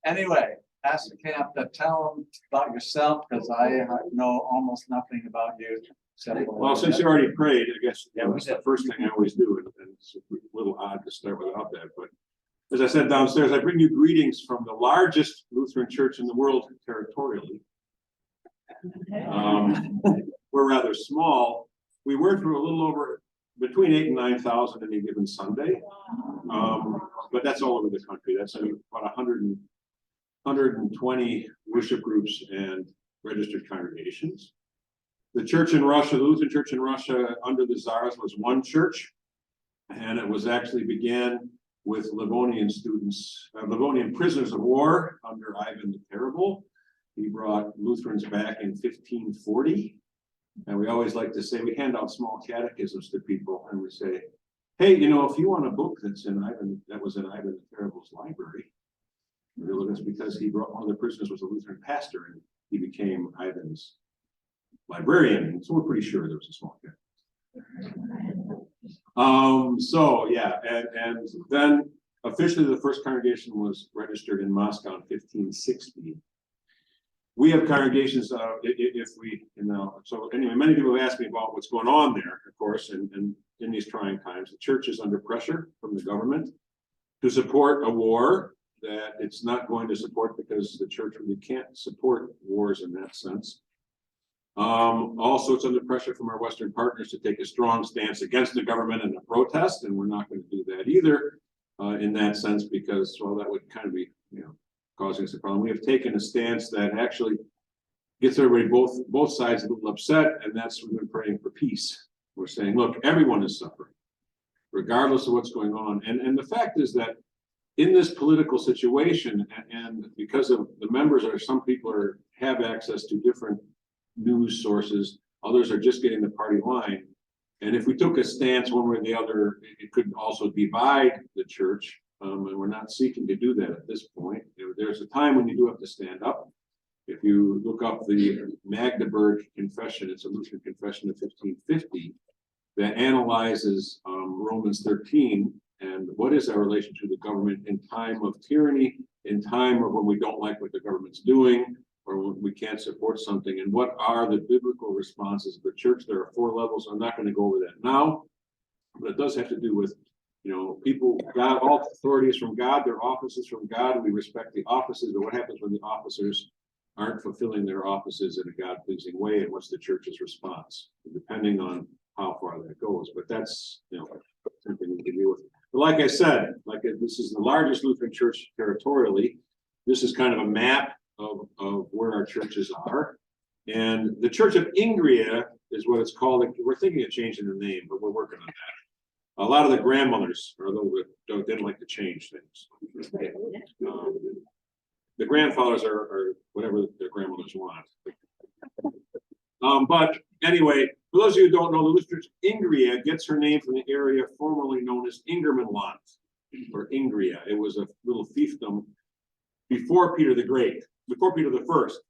Anyway, Pastor Camp, tell them about yourself, because I know almost nothing about you. Well, since you already prayed, I guess that's the first thing I always do, and it's a little odd to start without that. But as I said downstairs, I bring you greetings from the largest Lutheran church in the world territorially. We're rather small. We work through a little over between 8,000 and 9,000 any given Sunday, but that's all over the country. That's about 120 worship groups and registered congregations. The church in Russia, the Lutheran Church in Russia, under the Tsars, was one church, and it was actually began with Livonian students, Livonian prisoners of war under Ivan the Terrible. He brought Lutherans back in 1540, and we always like to say, we hand out small catechisms to people, and we say, hey, you know, if you want a book that was in Ivan the Terrible's library, it's because he brought, one of the prisoners was a Lutheran pastor, and he became Ivan's librarian, so we're pretty sure there was a small catechism. So yeah, and then officially the first congregation was registered in Moscow in 1560. We have congregations, if we, you know, so anyway, many people have asked me about what's going on there, of course, and in these trying times. The church is under pressure from the government to support a war that it's not going to support, because the church really can't support wars in that sense. Also, it's under pressure from our Western partners to take a strong stance against the government in a protest, and we're not going to do that either in that sense, because, well, that would kind of be, you know, causing us a problem. We have taken a stance that actually gets everybody, both sides, a little upset, and that's, we've been praying for peace. We're saying, look, everyone is suffering, regardless of what's going on. And the fact is that in this political situation, and because of the members, some people have access to different news sources, others are just getting the party line. And if we took a stance one way or the other, it could also divide the church. And we're not seeking to do that at this point. There's a time when you do have to stand up. If you look up the Magdeburg Confession, it's a Lutheran confession of 1550 that analyzes Romans 13 and what is our relation to the government in time of tyranny, in time of when we don't like what the government's doing, or when we can't support something, and what are the biblical responses of the church. There are 4 levels. I'm not going to go over that now, but it does have to do with, you know, people, God, all authority is from God, their office is from God, and we respect the offices, but what happens when the officers aren't fulfilling their offices in a God-pleasing way, and what's the church's response, depending on how far that goes. But that's, you know, something we can deal with. But like I said, this is the largest Lutheran church territorially. This is kind of a map of where our churches are. And the Church of Ingria is what it's called. We're thinking of changing the name, but we're working on that. A lot of the grandmothers are a little bit, didn't like to change things. The grandfathers are whatever their grandmothers want. But anyway, for those of you who don't know, the Lutheran Church Ingria gets her name from the area formerly known as Ingermanland, or Ingria. It was a little fiefdom before Peter the Great, before Peter the First.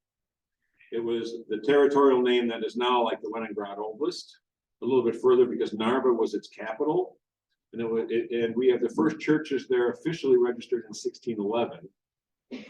It was the territorial name that is now like the Leningrad Oblast, a little bit further, because Narva was its capital. And we have the first churches there officially registered in 1611.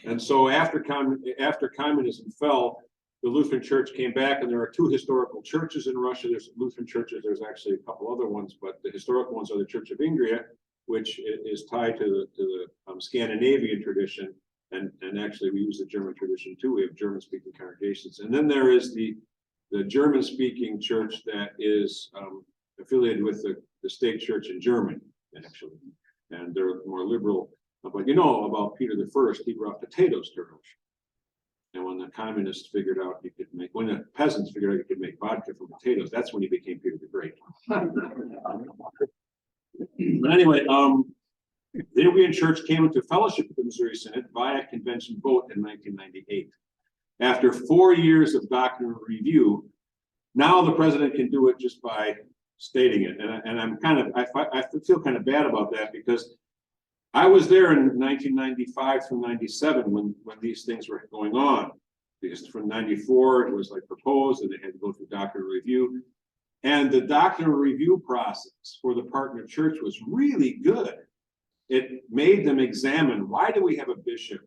And so after communism fell, the Lutheran Church came back, and there are 2 historical churches in Russia. There's Lutheran churches, there's actually a couple other ones, but the historical ones are the Church of Ingria, which is tied to the Scandinavian tradition. And actually we use the German tradition too. We have German-speaking congregations. And then there is the German-speaking church that is affiliated with the state church in Germany, actually. And they're more liberal. But you know about Peter the First, he brought potatoes to Russia. And when the communists figured out when the peasants figured out you could make vodka from potatoes, that's when he became Peter the Great. But anyway, the Ingrian Church came into fellowship with the Missouri Synod via convention vote in 1998. After 4 years of doctrinal review, now the president can do it just by stating it. And I feel kind of bad about that, because I was there in 1995 through 97 when these things were going on. Because from 94 it was like proposed, and they had to go through doctrinal review. And the doctrinal review process for the partner church was really good. It made them examine, why do we have a bishop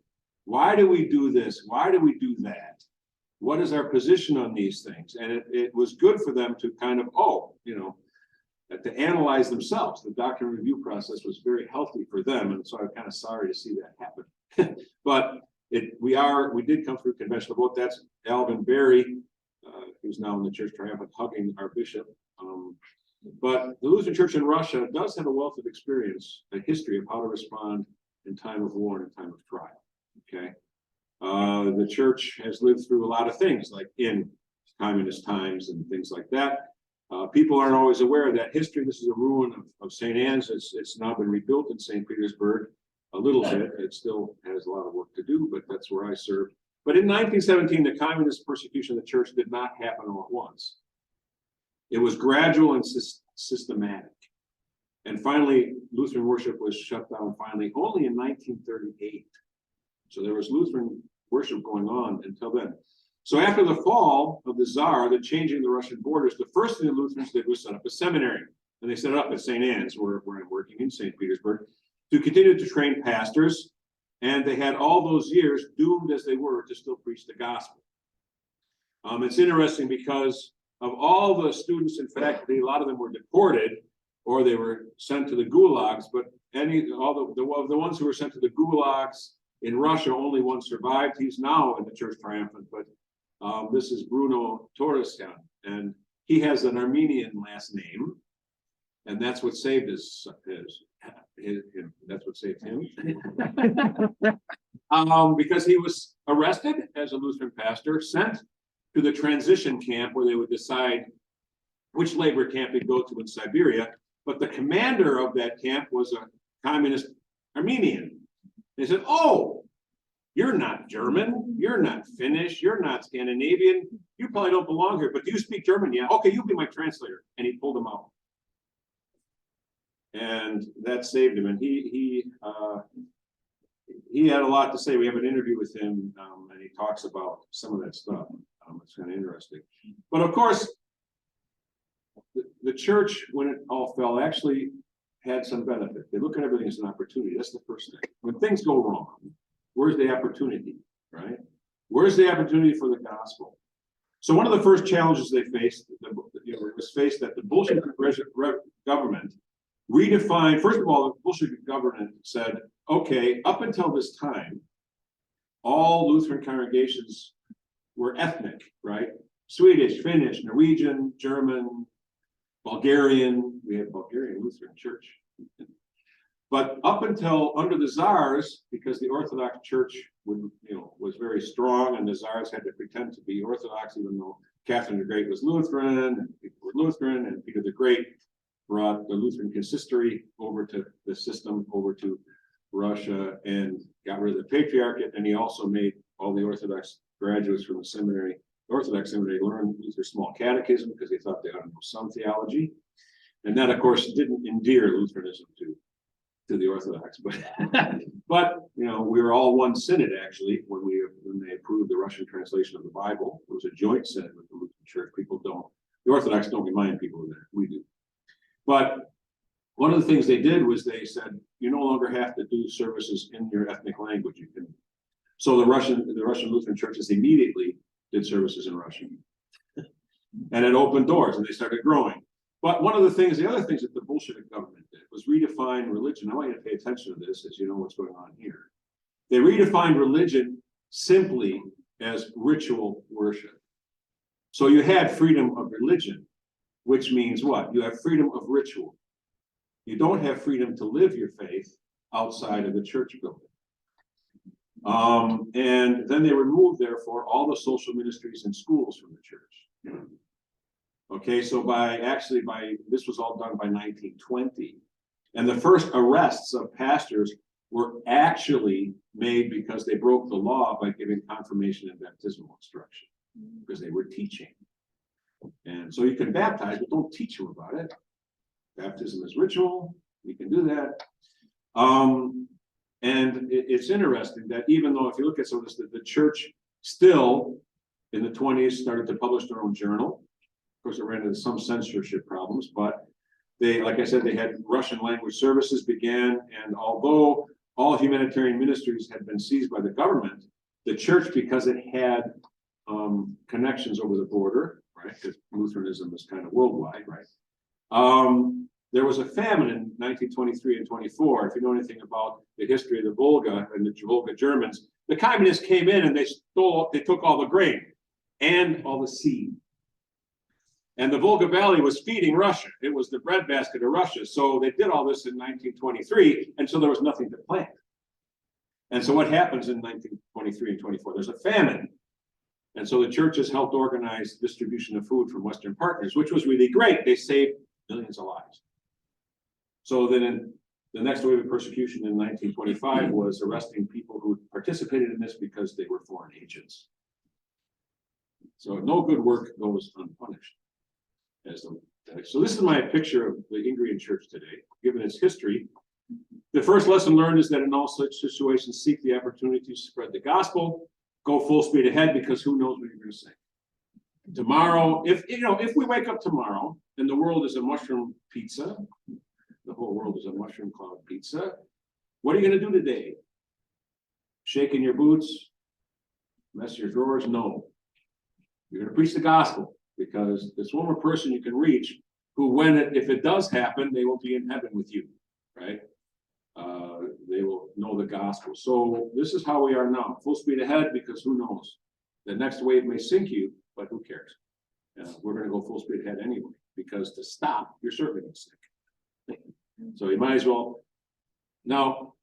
Why do we do this? Why do we do that? What is our position on these things? And it was good for them to kind of, to analyze themselves. The doctrine review process was very healthy for them. And so I'm kind of sorry to see that happen. But we did come through conventional vote. That's Alvin Berry, who's now in the Church Triumphant, hugging our bishop. But the Lutheran Church in Russia does have a wealth of experience, a history of how to respond in time of war and in time of trial. Okay. The church has lived through a lot of things, like in communist times and things like that. People aren't always aware of that history. This is a ruin of St. Anne's. It's now been rebuilt in St. Petersburg a little bit. It still has a lot of work to do, but that's where I served. But in 1917, the communist persecution of the church did not happen all at once. It was gradual and systematic. And finally, Lutheran worship was shut down finally only in 1938. So there was Lutheran worship going on until then. So after the fall of the Tsar, the changing of the Russian borders, the first thing the Lutherans did was set up a seminary. And they set it up at St. Anne's, where I'm working in St. Petersburg, to continue to train pastors. And they had all those years, doomed as they were, to still preach the gospel. It's interesting because of all the students in faculty, a lot of them were deported or they were sent to the gulags, but all the ones who were sent to the gulags in Russia, only one survived. He's now in the Church Triumphant, but this is Bruno Torrescan, and he has an Armenian last name, and that's what saved him. That's what saved him. Because he was arrested as a Lutheran pastor, sent to the transition camp where they would decide which labor camp they'd go to in Siberia. But the commander of that camp was a communist Armenian. They said, "Oh, you're not German, you're not Finnish, you're not Scandinavian, you probably don't belong here, but do you speak German? Yeah, okay, you be my translator." And he pulled him out. And that saved him. And he had a lot to say. We have an interview with him, and he talks about some of that stuff. It's kind of interesting. But of course, the church, when it all fell, actually had some benefit. They look at everything as an opportunity. That's the first thing. When things go wrong, where's the opportunity, right? Where's the opportunity for the gospel? So one of the first challenges they faced, it was faced that the Bolshevik government redefined. First of all, the Bolshevik government said, okay, up until this time, all Lutheran congregations were ethnic, right? Swedish, Finnish, Norwegian, German, Bulgarian. We had Bulgarian Lutheran Church. But up until under the Tsars, because the Orthodox Church was very strong, and the Tsars had to pretend to be Orthodox, even though Catherine the Great was Lutheran, and people were Lutheran, and Peter the Great brought the Lutheran consistory over to the system, over to Russia, and got rid of the patriarchate. And he also made all the Orthodox graduates from the seminary, Orthodox seminary, learn Luther's small catechism because they thought they ought to know some theology. And that, of course, didn't endear Lutheranism to the Orthodox, but we were all one synod actually when they approved the Russian translation of the Bible. It was a joint synod with the Lutheran Church. The Orthodox don't remind people of that. We do. But one of the things they did was they said, you no longer have to do services in your ethnic language. You can. So the Russian Lutheran churches immediately did services in Russian, and it opened doors, and they started growing. But the other things that the Bolshevik government did was redefine religion. I want you to pay attention to this, as you know what's going on here. They redefined religion simply as ritual worship. So you had freedom of religion, which means what? You have freedom of ritual. You don't have freedom to live your faith outside of the church building. And then they removed, therefore, all the social ministries and schools from the church. Okay, so this was all done by 1920. And the first arrests of pastors were actually made because they broke the law by giving confirmation and baptismal instruction, because they were teaching. And so you can baptize, but don't teach them about it. Baptism is ritual. You can do that. And it's interesting that even though, if you look at some of this, the church still in the 20s started to publish their own journal. Of course, it ran into some censorship problems, but they, like I said, they had Russian language services began. And although all humanitarian ministries had been seized by the government. The church, because it had connections over the border, right? Because Lutheranism is kind of worldwide, right? There was a famine in 1923 and 24. If you know anything about the history of the Volga and the Volga Germans, the communists came in and they took all the grain and all the seed. And the Volga Valley was feeding Russia. It was the breadbasket of Russia. So they did all this in 1923, and so there was nothing to plant. And so what happens in 1923 and 24? There's a famine. And so the churches helped organize distribution of food from Western partners, which was really great. They saved millions of lives. So then the next wave of persecution in 1925 was arresting people who participated in this because they were foreign agents. So no good work goes unpunished. So this is my picture of the Ingrian church today, given its history. The first lesson learned is that in all such situations, seek the opportunity to spread the gospel, go full speed ahead, because who knows what you're going to say. Tomorrow, if we wake up tomorrow and the world is a mushroom pizza, the whole world is a mushroom cloud pizza, what are you going to do today? Shake in your boots? Mess your drawers? No. You're going to preach the gospel, because there's one more person you can reach who, if it does happen, they will be in heaven with you, right? They will know the gospel. So this is how we are now, full speed ahead, because who knows? The next wave may sink you, but who cares? We're going to go full speed ahead anyway, because to stop, you're certainly going to sink. So you might as well. Now,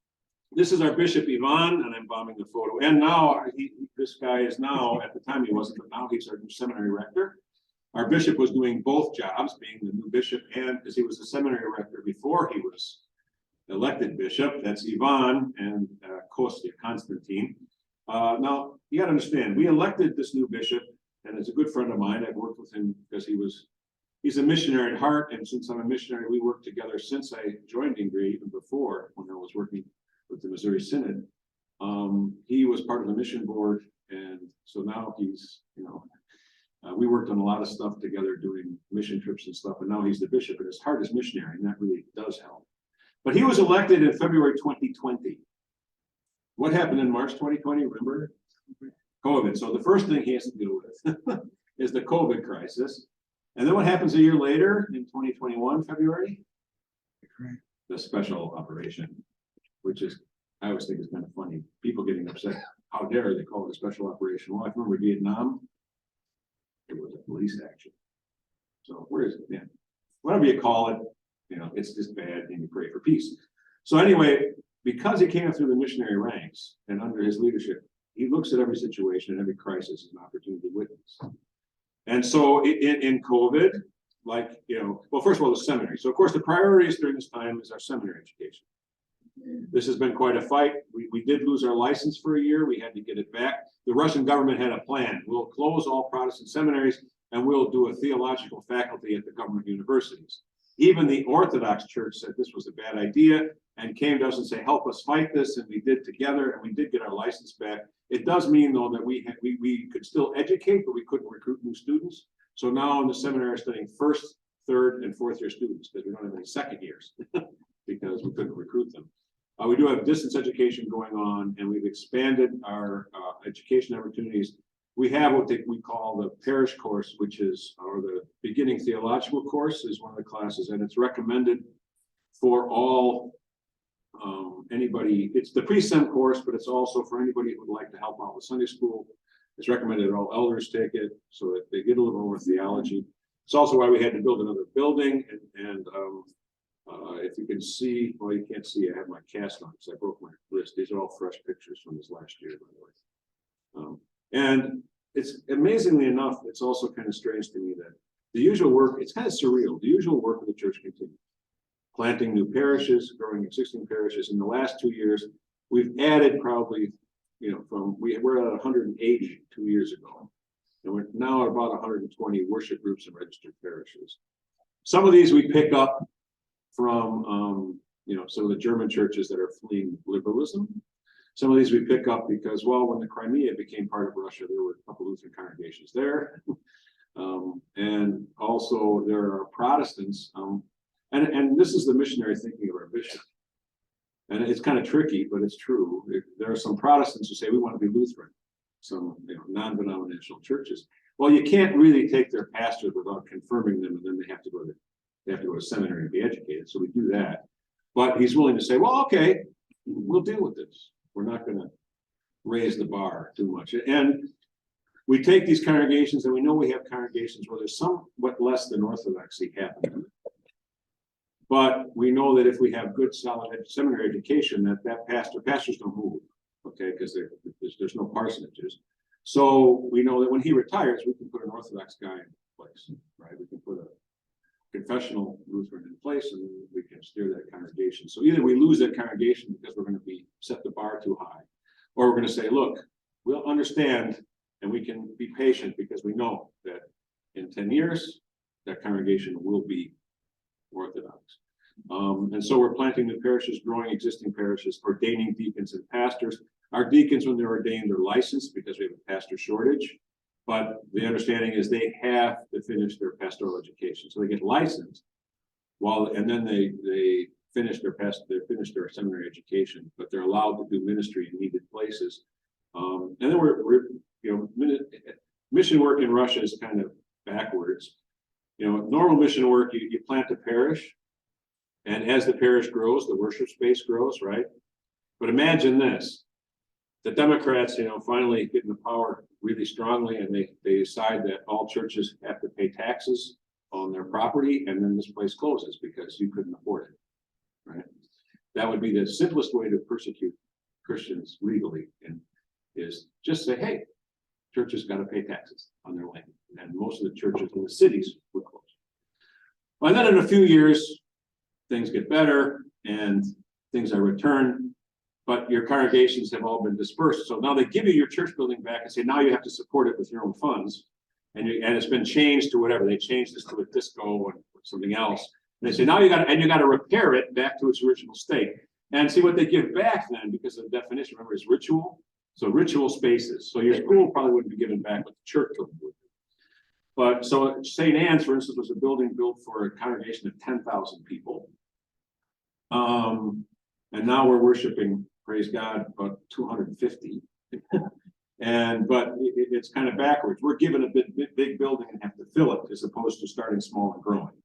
this is our Bishop Ivan, and I'm bombing the photo. And now, this guy is now, at the time he wasn't, but now he's our new seminary rector. Our bishop was doing both jobs, being the new bishop, and because he was the seminary rector before he was elected bishop. That's Ivan and Kostya, Constantine. Now, you got to understand, we elected this new bishop, and it's a good friend of mine. I've worked with him because he's a missionary at heart, and since I'm a missionary, we worked together since I joined Ingrid, even before, when I was working with the Missouri Synod. He was part of the mission board, and so now he's, we worked on a lot of stuff together doing mission trips and stuff, and now he's the bishop, and his heart is missionary, and that really does help. But he was elected in February 2020. What happened in March 2020, remember? COVID. So the first thing he has to deal with is the COVID crisis. And then what happens a year later, in 2021, February? The special operation, which is, I always think is kind of funny. People getting upset. How dare they call it a special operation? Well, I remember Vietnam. It was a police action. So where is it? Yeah. Whatever you call it, it's just bad, and you pray for peace. So anyway, because he came through the missionary ranks and under his leadership, he looks at every situation and every crisis as an opportunity to witness. And so in COVID, well, first of all, the seminary. So of course, the priorities during this time is our seminary education. This has been quite a fight. We did lose our license for a year. We had to get it back. The Russian government had a plan. We'll close all Protestant seminaries and we'll do a theological faculty at the government universities. Even the Orthodox Church said this was a bad idea and came to us and said, help us fight this. And we did together, and we did get our license back. It does mean, though, that we could still educate, but we couldn't recruit new students. So now in the seminary, we're studying first, third, and fourth year students, because we don't have any second years because we couldn't recruit them. We do have distance education going on, and we've expanded our education opportunities. We have what we call the parish course, which is, or the beginning theological course is one of the classes, and it's recommended for all, anybody. It's the pre-sem course, but it's also for anybody who would like to help out with Sunday school. It's recommended all elders take it so that they get a little more theology. It's also why we had to build another building, and if you can see, well, you can't see, I have my cast on because I broke my wrist. These are all fresh pictures from this last year, by the way. And it's amazingly enough, it's also kind of strange to me that the usual work, it's kind of surreal. The usual work of the church continues. Planting new parishes, growing existing parishes. In the last 2 years, we've added probably, we're at 180 2 years ago. And we're now at about 120 worship groups and registered parishes. Some of these we pick up from, some of the German churches that are fleeing liberalism. Some of these we pick up because, well, when the Crimea became part of Russia, there were a couple Lutheran congregations there. And also there are Protestants. And this is the missionary thinking of our bishop. And it's kind of tricky, but it's true. There are some Protestants who say we want to be Lutheran, some non-denominational churches. Well, you can't really take their pastors without confirming them, and then they have to go to seminary and be educated. So we do that. But he's willing to say, well, okay, we'll deal with this. We're not going to raise the bar too much. And we take these congregations, and we know we have congregations where there's somewhat less than orthodoxy happening. But we know that if we have good, solid seminary education, that pastors don't move, okay, because there's no parsonages. So we know that when he retires, we can put an Orthodox guy in place, right? We can put a confessional Lutheran in place, and we can steer that congregation. So either we lose that congregation because we're going to set the bar too high, or we're going to say, look, we'll understand and we can be patient because we know that in 10 years, that congregation will be Orthodox. And so we're planting new parishes, growing existing parishes, ordaining deacons and pastors. Our deacons, when they're ordained, are licensed because we have a pastor shortage. But the understanding is they have to finish their pastoral education. So they get licensed and then they finish their seminary education, but they're allowed to do ministry in needed places. And then mission work in Russia is kind of backwards. Normal mission work, you plant a parish, and as the parish grows, the worship space grows, right? But imagine this. The Democrats, finally get into power really strongly, and they decide that all churches have to pay taxes on their property, and then this place closes because you couldn't afford it, right? That would be the simplest way to persecute Christians legally, and is just say, hey, churches got to pay taxes on their land, and most of the churches in the cities would close. And then in a few years, things get better, and things are returned. But your congregations have all been dispersed. So now they give you your church building back and say, now you have to support it with your own funds. And it's been changed to whatever. They changed this to a disco or something else. And they say, now you got to repair it back to its original state. And see what they give back then, because of the definition, remember, is ritual. So ritual spaces. So your school probably wouldn't be given back, but the church would. But so St. Anne's, for instance, was a building built for a congregation of 10,000 people. And now we're worshiping, praise God, about 250. But it's kind of backwards. We're given a big building and have to fill it as opposed to starting small and growing.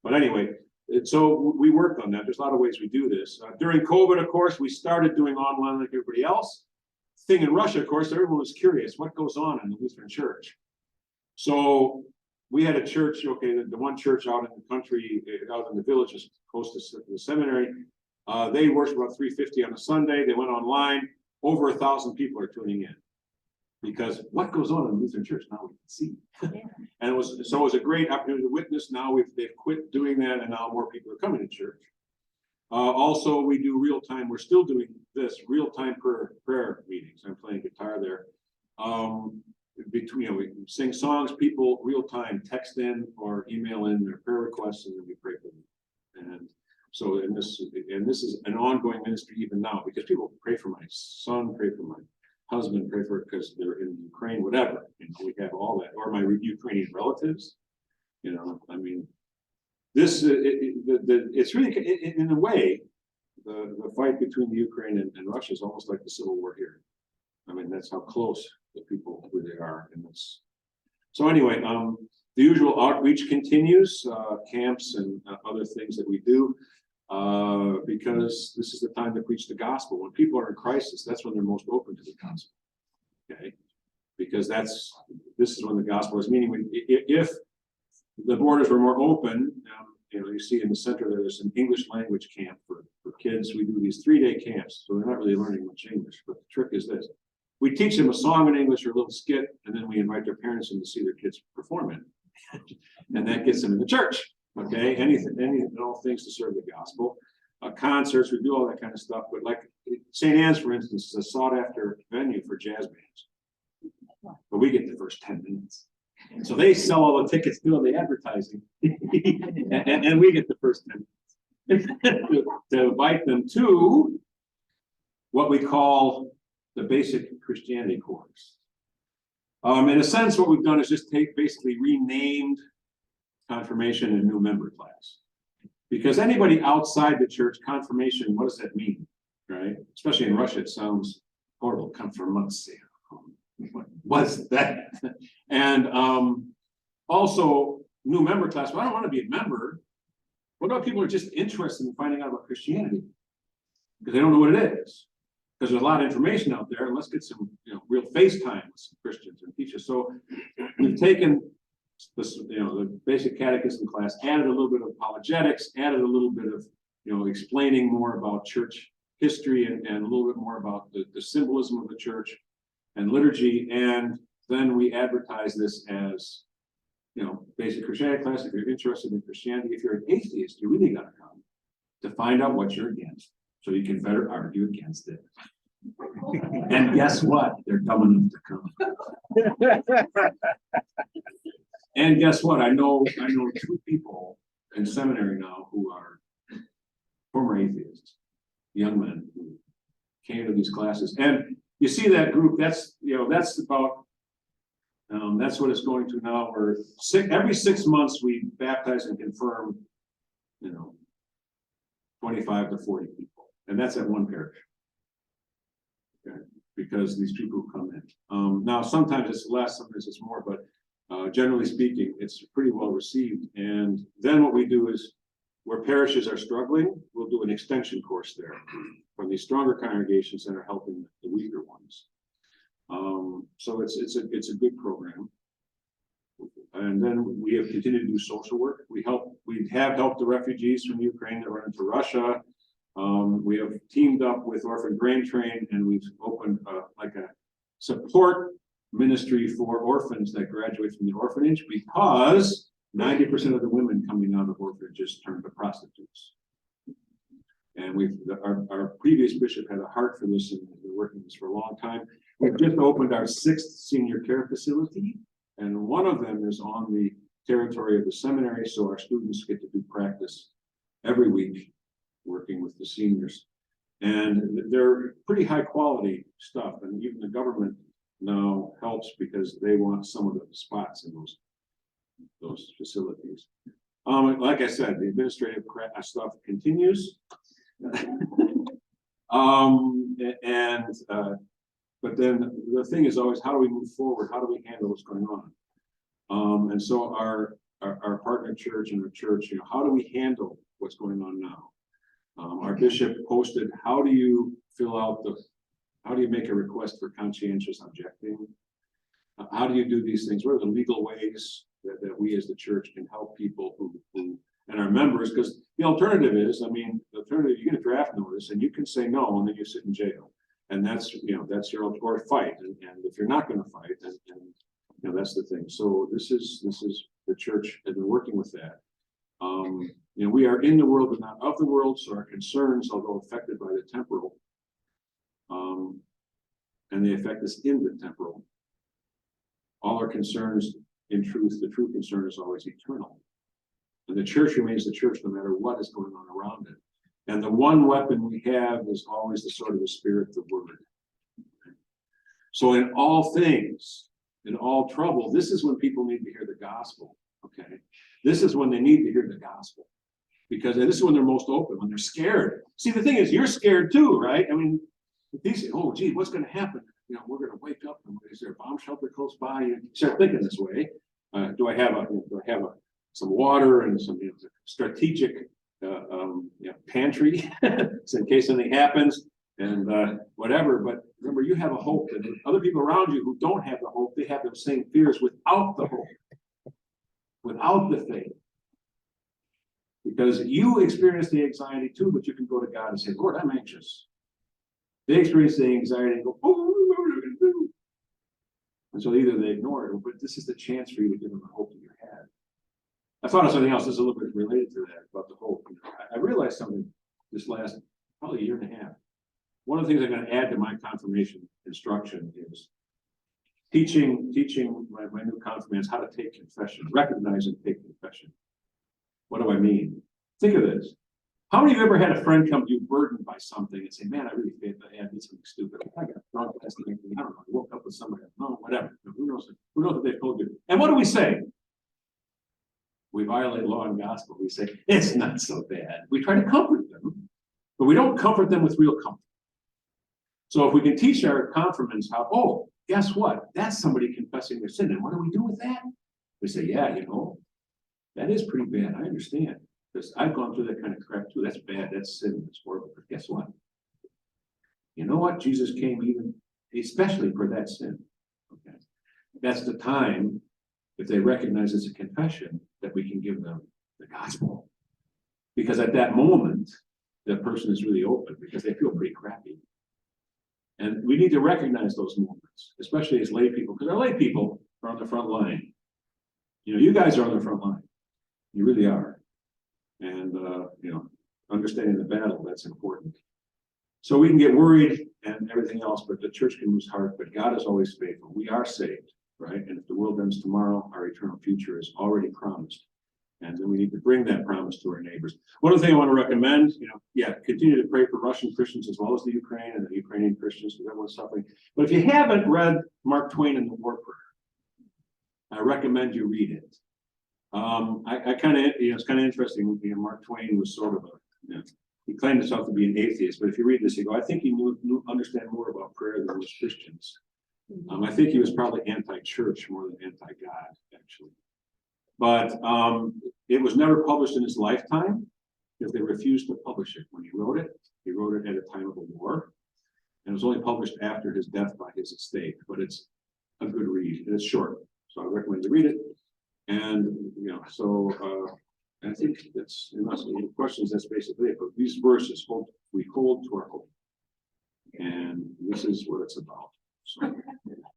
But anyway, so we worked on that. There's a lot of ways we do this. During COVID, of course, we started doing online like everybody else. Thing in Russia, of course, everyone was curious, what goes on in the Lutheran Church? So we had a church, okay, the one church out in the country, out in the villages close to the seminary. They worship about 350 on a Sunday. They went online. Over 1,000 people are tuning in because what goes on in the Lutheran Church now we can see. Yeah. And it was a great opportunity to witness. Now they've quit doing that, and now more people are coming to church. Also, we do real time. We're still doing this real time prayer meetings. I'm playing guitar there. We sing songs. People real time text in or email in their prayer requests, and then we pray for them. And so, and this is an ongoing ministry even now, because people pray for my son, pray for my husband, pray for it because they're in Ukraine, whatever. We have all that, or my Ukrainian relatives. I mean, it's really, in a way, the fight between the Ukraine and Russia is almost like the Civil War here. I mean, that's how close the people really are. So anyway, the usual outreach continues, camps and other things that we do. Because this is the time to preach the gospel. When people are in crisis, that's when they're most open to the gospel. Okay, because this is when the gospel is. Meaning, if the borders were more open, you see in the center there's an English language camp for kids. We do these 3-day camps, so they're not really learning much English. But the trick is this: we teach them a song in English or a little skit, and then we invite their parents in to see their kids perform it, and that gets them in the church. Okay, anything and all things to serve the gospel. Concerts, we do all that kind of stuff. But like St. Anne's, for instance, is a sought-after venue for jazz bands. But we get the first 10 minutes. So they sell all the tickets, do all the advertising, and we get the first 10 minutes to invite them to what we call the basic Christianity course. In a sense, what we've done is just basically renamed confirmation and new member class. Because anybody outside the church, confirmation, what does that mean, right? Especially in Russia, it sounds horrible, confirmation. What's that? And also, new member class, well, I don't want to be a member. What about people who are just interested in finding out about Christianity? Because they don't know what it is. Because there's a lot of information out there, and let's get some, real FaceTime with some Christians and teachers. So we've taken this, the basic catechism class, added a little bit of apologetics, added a little bit of, explaining more about church history and a little bit more about the symbolism of the church and liturgy. And then we advertise this as, basic Christianity class. If you're interested in Christianity, if you're an atheist, you really got to come to find out what you're against, so you can better argue against it. And guess what? They're dumb enough to come. And guess what? I know 2 people in seminary now who are former atheists, young men who came to these classes. And you see that group, that's about, that's what it's going to now. Where every 6 months we baptize and confirm, 25 to 40 people. And that's at one parish. Okay, because these people come in. Now, sometimes it's less, sometimes it's more, but generally speaking, it's pretty well received. And then what we do is, where parishes are struggling, we'll do an extension course there from these stronger congregations that are helping the weaker ones. So it's a good program. And then we have continued to do social work. We have helped the refugees from Ukraine that run into Russia. We have teamed up with Orphan Grain Train, and we've opened like a support ministry for orphans that graduate from the orphanage, because 90% of the women coming out of orphanages turn to prostitutes. And our previous bishop had a heart for this, and we've been working this for a long time. We've just opened our 6th senior care facility, and one of them is on the territory of the seminary, so our students get to do practice every week working with the seniors. And they're pretty high quality stuff, and even the government now helps because they want some of the spots in those facilities. Like I said, the administrative stuff continues. But then the thing is always, how do we move forward? How do we handle what's going on? And so our partner church and our church, how do we handle what's going on now? Our bishop posted, how do you make a request for conscientious objecting? How do you do these things? What are the legal ways that we as the church can help people who and our members? Because the alternative is, you get a draft notice and you can say no, and then you sit in jail. And that's your, or fight. And if you're not going to fight, then that's the thing. So this is the church has been working with that. We are in the world but not of the world, so our concerns, although affected by the temporal, and they affect us in the temporal, all our concerns, in truth, the true concern is always eternal. And the church remains the church no matter what is going on around it. And the one weapon we have is always the sword of the Spirit, the word. So in all things, in all trouble, this is when people need to hear the gospel. Okay, this is when they need to hear the gospel, because this is when they're most open, when they're scared. See, the thing is, you're scared too, right? If they say, "Oh, gee, what's going to happen? We're going to wake up, and is there a bomb shelter close by?" You start thinking this way. Do I have some water and some strategic pantry so in case anything happens and whatever? But remember, you have a hope, and other people around you who don't have the hope, they have the same fears without the hope, without the faith. Because you experience the anxiety too, but you can go to God and say, "Lord, I'm anxious." They experience the anxiety and go, "Oh, what are we going to do?" And so either they ignore it, but this is the chance for you to give them the hope that you had. I thought of something else that's a little bit related to that, about the hope. I realized something this last probably 1.5 years. One of the things I'm going to add to my confirmation instruction is teaching my new confirmants how to take confession, recognize and take confession. What do I mean? Think of this. How many of you ever had a friend come to you burdened by something and say, "Man, I really did something stupid. I got drunk last night. I don't know. I woke up with somebody. No, whatever. Who knows? Who knows what they told you?" And what do we say? We violate law and gospel. We say, it's not so bad. We try to comfort them, but we don't comfort them with real comfort. So if we can teach our confirmants how, oh, guess what? That's somebody confessing their sin. And what do we do with that? We say, yeah, you know, that is pretty bad. I understand. Because I've gone through that kind of crap too. That's bad. That's sin. That's horrible. But guess what? You know what? Jesus came even, especially for that sin. Okay. That's the time, if they recognize it's a confession, that we can give them the gospel. Because at that moment, that person is really open because they feel pretty crappy. And we need to recognize those moments, especially as lay people, because our lay people are on the front line. You know, you guys are on the front line. You really are. And, you know, understanding the battle, that's important. So we can get worried and everything else, but the church can lose heart, but God is always faithful. We are saved, right? And if the world ends tomorrow, our eternal future is already promised. And then we need to bring that promise to our neighbors. One other thing I want to recommend, you know, yeah, continue to pray for Russian Christians as well as the Ukraine and the Ukrainian Christians, because everyone's suffering. But if you haven't read Mark Twain and the War Prayer, I recommend you read it. I kind of, you know, it's kind of interesting. You know, Mark Twain was sort of a, you know, he claimed himself to be an atheist, but if you read this, you go, I think he knew understand more about prayer than most Christians. I think he was probably anti-church more than anti-God, actually. But it was never published in his lifetime because they refused to publish it. When he wrote it at a time of a war. And it was only published after his death by his estate. But it's a good read, and it's short. So I recommend you read it. And, you know, so I think that's, unless any questions, that's basically it. But these verses, we hold to our hope. And this is what it's about. So.